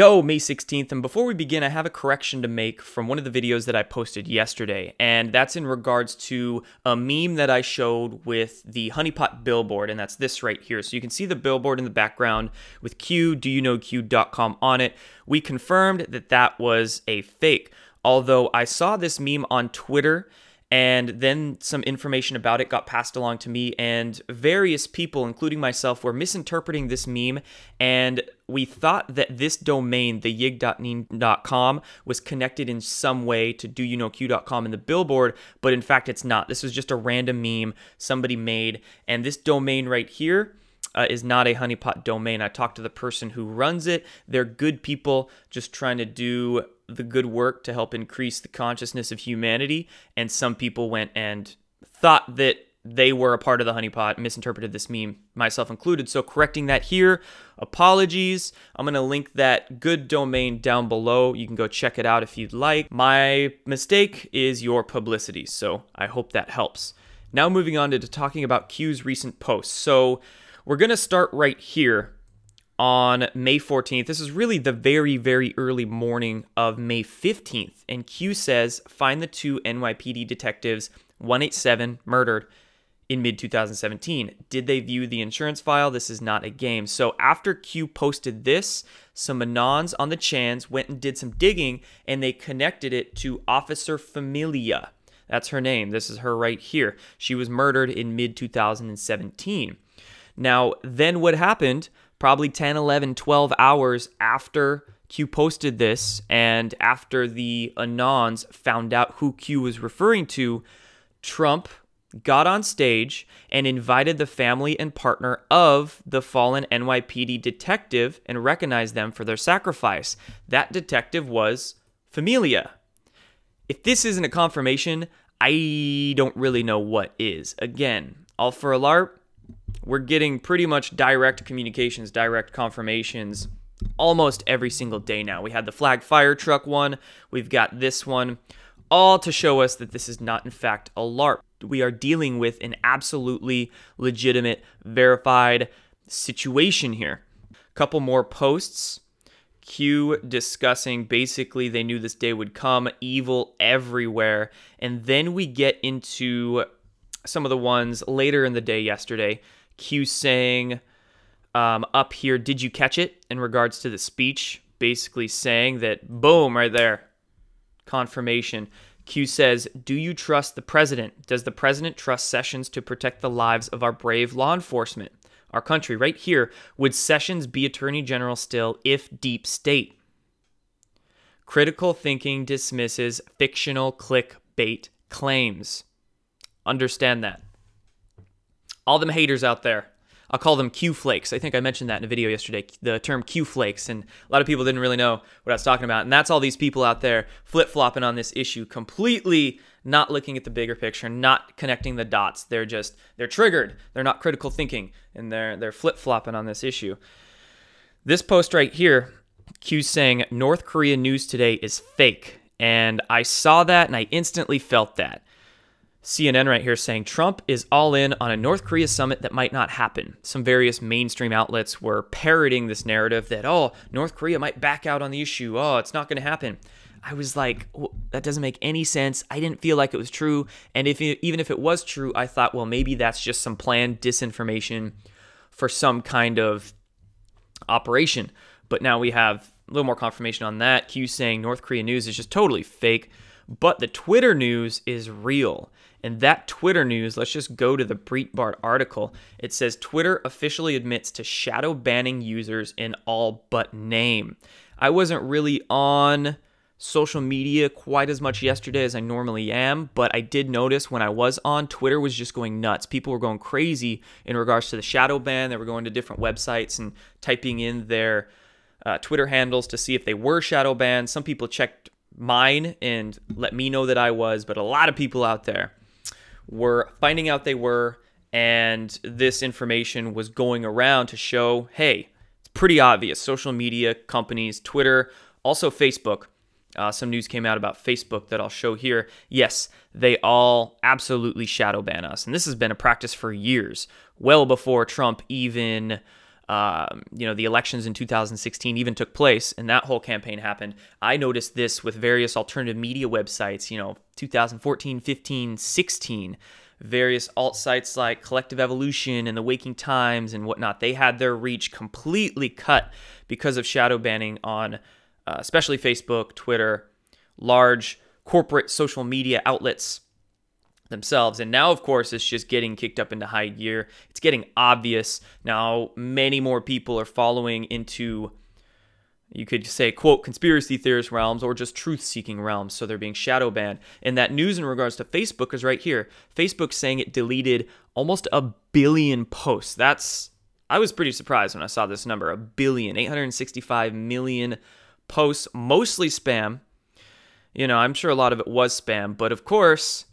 Yo, May 16th, and before we begin, I have a correction to make from one of the videos that I posted yesterday, and that's in regards to a meme that I showed with the honeypot billboard, and that's this right here. So you can see the billboard in the background with Q, doyouknowq.com on it. We confirmed that that was a fake, although I saw this meme on Twitter, and then some information about it got passed along to me, and various people, including myself, were misinterpreting this meme, and we thought that this domain, the yig.com, was connected in some way to doyouknowq.com in the billboard, but in fact it's not. This was just a random meme somebody made, and this domain right here is not a honeypot domain. I talked to the person who runs it. They're good people just trying to do the good work to help increase the consciousness of humanity, and some people went and thought that they were a part of the honeypot, misinterpreted this meme, myself included. So correcting that here, apologies. I'm going to link that good domain down below. You can go check it out if you'd like. My mistake is your publicity, so I hope that helps. Now moving on to talking about Q's recent posts. So we're going to start right here on May 14th. This is really the very, very early morning of May 15th. And Q says, find the two NYPD detectives 187 murdered in mid-2017. Did they view the insurance file? This is not a game. So after Q posted this, some Anons on the Chans went and did some digging, and they connected it to Officer Familia. That's her name. This is her right here. She was murdered in mid-2017. Now, then what happened? Probably 10, 11, 12 hours after Q posted this, and after the Anons found out who Q was referring to, Trump got on stage and invited the family and partner of the fallen NYPD detective and recognized them for their sacrifice. That detective was Familia. If this isn't a confirmation, I don't really know what is. Again, all for a LARP. We're getting pretty much direct communications, direct confirmations almost every single day now. We had the flag fire truck one. We've got this one, all to show us that this is not, in fact, a LARP. We are dealing with an absolutely legitimate, verified situation here. A couple more posts. Q discussing basically they knew this day would come, evil everywhere. And then we get into some of the ones later in the day yesterday. Q saying up here, did you catch it? In regards to the speech, basically saying that, boom, right there, confirmation. Q says, do you trust the president? Does the president trust Sessions to protect the lives of our brave law enforcement? Our country, right here, would Sessions be Attorney General still if deep state? Critical thinking dismisses fictional clickbait claims. Understand that. All them haters out there, I'll call them Q flakes. I think I mentioned that in a video yesterday, the term Q flakes, and a lot of people didn't really know what I was talking about. And that's all these people out there flip-flopping on this issue, completely not looking at the bigger picture, not connecting the dots. They're triggered. They're not critical thinking, and they're flip-flopping on this issue. This post right here, Q's saying North Korea news today is fake, and I saw that and I instantly felt that. CNN right here saying Trump is all in on a North Korea summit that might not happen. Some various mainstream outlets were parroting this narrative that, oh, North Korea might back out on the issue. Oh, it's not going to happen. I was like, well, that doesn't make any sense. I didn't feel like it was true. And even if it was true, I thought, well, maybe that's just some planned disinformation for some kind of operation. But now we have a little more confirmation on that. Q saying North Korea news is just totally fake. But the Twitter news is real. And that Twitter news, let's just go to the Breitbart article. It says Twitter officially admits to shadow banning users in all but name. I wasn't really on social media quite as much yesterday as I normally am, but I did notice when I was on, Twitter was just going nuts. People were going crazy in regards to the shadow ban. They were going to different websites and typing in their Twitter handles to see if they were shadow banned. Some people checked mine and let me know that I was, but a lot of people out there were finding out they were, and this information was going around to show, hey, it's pretty obvious. Social media companies, Twitter, also Facebook. Some news came out about Facebook that I'll show here. Yes, they all absolutely shadow ban us. And this has been a practice for years, well before Trump even the elections in 2016 even took place and that whole campaign happened. I noticed this with various alternative media websites, 2014, 15, 16, various alt sites like Collective Evolution and the Waking Times and whatnot. They had their reach completely cut because of shadow banning on especially Facebook, Twitter, large corporate social media outlets themselves. And now, of course, it's just getting kicked up into high gear. It's getting obvious. Now, many more people are following into, you could say, quote, conspiracy theorist realms or just truth-seeking realms. So they're being shadow banned. And that news in regards to Facebook is right here. Facebook's saying it deleted almost 1 billion posts. I was pretty surprised when I saw this number, 1 billion, 865 million posts, mostly spam. I'm sure a lot of it was spam, but of course,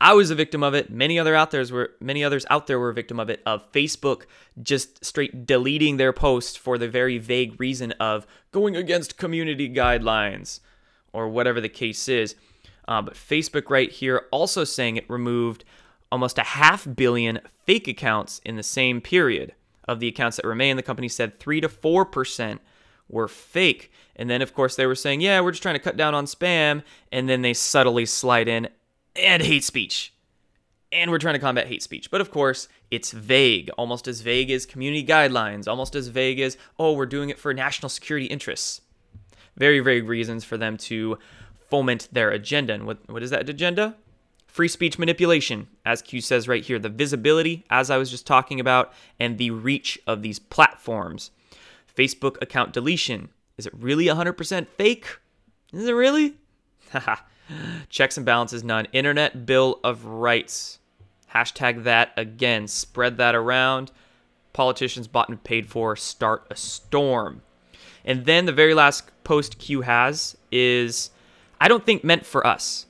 I was a victim of it. Many others out there were a victim of it, of Facebook just straight deleting their posts for the very vague reason of going against community guidelines or whatever the case is. But Facebook right here also saying it removed almost 500 million fake accounts in the same period. Of the accounts that remain, the company said 3 to 4% were fake. And then, of course, they were saying, yeah, we're just trying to cut down on spam. And then they subtly slide in, and hate speech. And we're trying to combat hate speech. But of course, it's vague, almost as vague as community guidelines, almost as vague as, oh, we're doing it for national security interests. Very vague reasons for them to foment their agenda. And what is that agenda? Free speech manipulation, as Q says right here. The visibility, as I was just talking about, and the reach of these platforms. Facebook account deletion. Is it really 100% fake? Is it really? Haha. Checks and balances, none. Internet Bill of Rights. Hashtag that again. Spread that around. Politicians bought and paid for. Start a storm. And then the very last post Q has is, I don't think meant for us.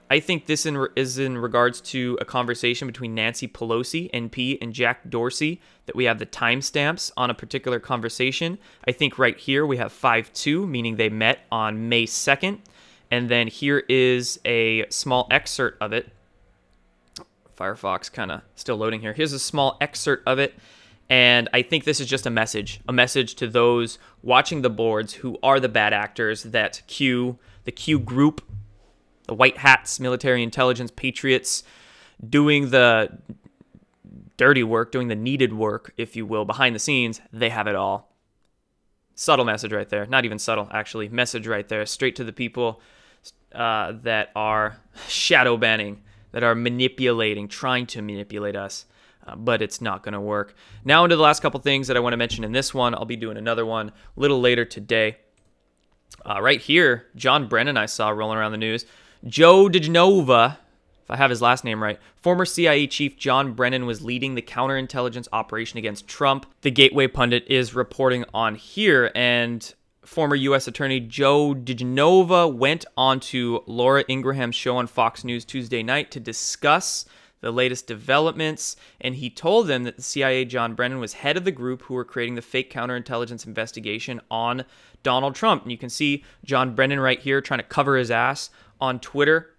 I think this is in regards to a conversation between Nancy Pelosi, NP, and Jack Dorsey, that we have the timestamps on a particular conversation. I think right here we have 5-2, meaning they met on May 2nd. And then here is a small excerpt of it. Firefox kind of still loading here. Here's a small excerpt of it. And I think this is just a message to those watching the boards who are the bad actors, that the Q group, the white hats, military intelligence, patriots, doing the dirty work, doing the needed work, if you will, behind the scenes. They have it all. Subtle message right there. Not even subtle, actually. Message right there. Straight to the people that are shadow banning, that are manipulating, trying to manipulate us. But it's not going to work. Now into the last couple things that I want to mention in this one. I'll be doing another one a little later today. Right here, John Brennan I saw rolling around the news. Joe DeGenova, if I have his last name right, former CIA chief John Brennan was leading the counterintelligence operation against Trump. The Gateway Pundit is reporting on here, and former U.S. Attorney Joe DeGenova went on to Laura Ingraham's show on Fox News Tuesday night to discuss the latest developments, and he told them that the CIA John Brennan was head of the group who were creating the fake counterintelligence investigation on Donald Trump. And you can see John Brennan right here trying to cover his ass on Twitter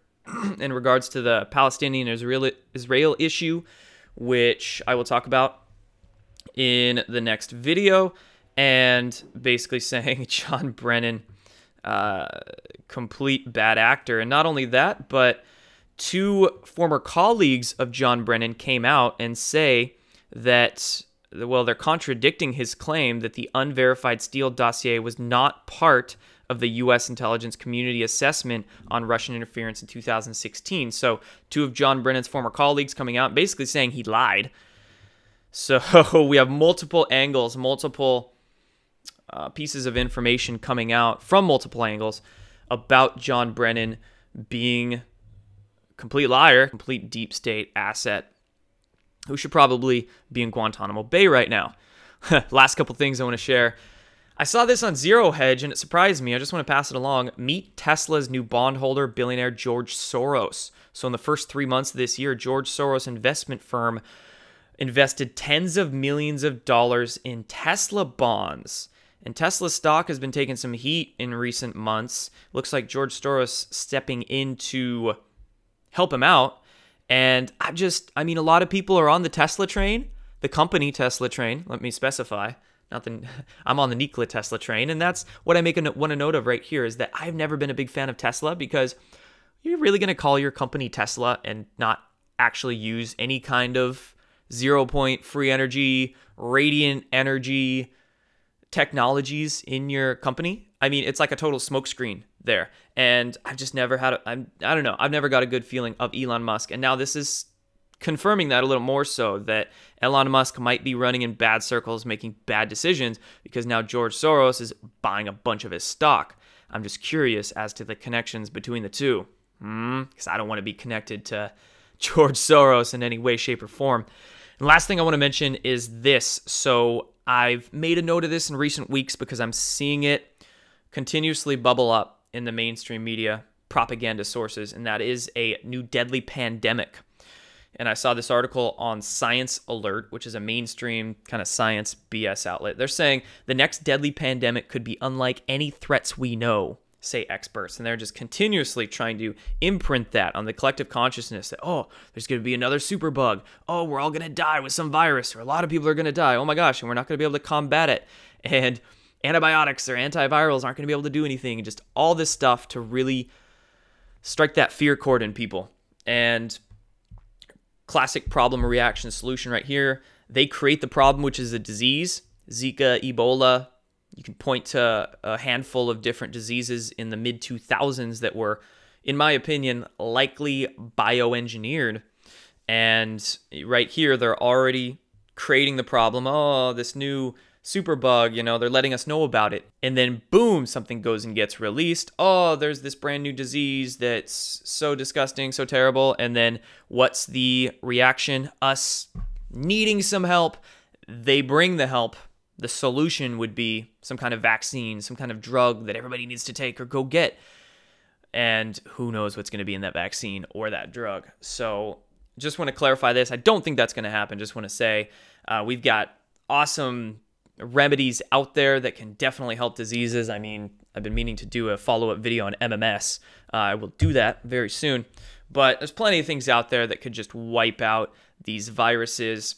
in regards to the Palestinian-Israel issue, which I will talk about in the next video, and basically saying John Brennan, complete bad actor. And not only that, but two former colleagues of John Brennan came out and say that, well, they're contradicting his claim that the unverified Steele dossier was not part of the U.S. intelligence community assessment on Russian interference in 2016. So two of John Brennan's former colleagues coming out basically saying he lied. So we have multiple angles, multiple pieces of information coming out from multiple angles about John Brennan being a complete liar, complete deep state asset, who should probably be in Guantanamo Bay right now. Last couple things I want to share. I saw this on Zero Hedge and it surprised me. I just want to pass it along. Meet Tesla's new bondholder, billionaire George Soros. So in the first 3 months of this year, George Soros' investment firm invested tens of millions of dollars in Tesla bonds. And Tesla stock has been taking some heat in recent months. Looks like George Soros stepping in to help him out. And I mean, a lot of people are on the Tesla train, the company Tesla train, let me specify. nothing. I'm on the Nikola Tesla train, and that's what I want to note of right here is that I've never been a big fan of Tesla because you're really going to call your company Tesla and not actually use any kind of 0 point free energy, radiant energy technologies in your company. I mean, it's like a total smokescreen there. And I've just never had, I don't know, I've never got a good feeling of Elon Musk. And now this is confirming that a little more so, that Elon Musk might be running in bad circles, making bad decisions, because now George Soros is buying a bunch of his stock. I'm just curious as to the connections between the two. Because I don't want to be connected to George Soros in any way, shape, or form. And last thing I want to mention is this. So I've made a note of this in recent weeks because I'm seeing it continuously bubble up in the mainstream media propaganda sources, and that is a new deadly pandemic. And I saw this article on Science Alert, which is a mainstream kind of science BS outlet. They're saying the next deadly pandemic could be unlike any threats we know, say experts. And they're just continuously trying to imprint that on the collective consciousness that, oh, there's going to be another superbug. Oh, we're all going to die with some virus, or a lot of people are going to die. Oh my gosh, and we're not going to be able to combat it. And antibiotics or antivirals aren't going to be able to do anything. And just all this stuff to really strike that fear chord in people. And classic problem, reaction, solution right here. They create the problem, which is a disease, Zika, Ebola. You can point to a handful of different diseases in the mid-2000s that were, in my opinion, likely bioengineered. And right here, they're already creating the problem. Oh, this new superbug, you know, they're letting us know about it. And then boom, something goes and gets released. Oh, there's this brand new disease that's so disgusting, so terrible. And then what's the reaction? Us needing some help. They bring the help. The solution would be some kind of vaccine, some kind of drug that everybody needs to take or go get. And who knows what's going to be in that vaccine or that drug. So just want to clarify this. I don't think that's going to happen. Just want to say we've got awesome remedies out there that can definitely help diseases. I mean, I've been meaning to do a follow-up video on MMS. I will do that very soon. But there's plenty of things out there that could just wipe out these viruses.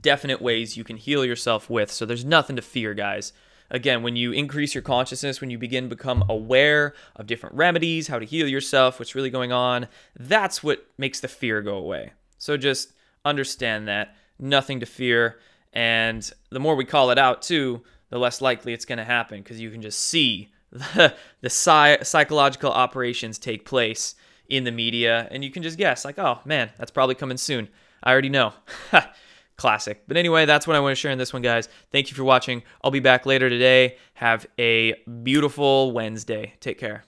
Definite ways you can heal yourself with. So there's nothing to fear, guys. Again, when you increase your consciousness, when you begin to become aware of different remedies, how to heal yourself, what's really going on, that's what makes the fear go away. So just understand that. Nothing to fear. And the more we call it out, too, the less likely it's going to happen, because you can just see the psychological operations take place in the media, and you can just guess, like, oh, man, that's probably coming soon. I already know. Classic. But anyway, that's what I want to share in this one, guys. Thank you for watching. I'll be back later today. Have a beautiful Wednesday. Take care.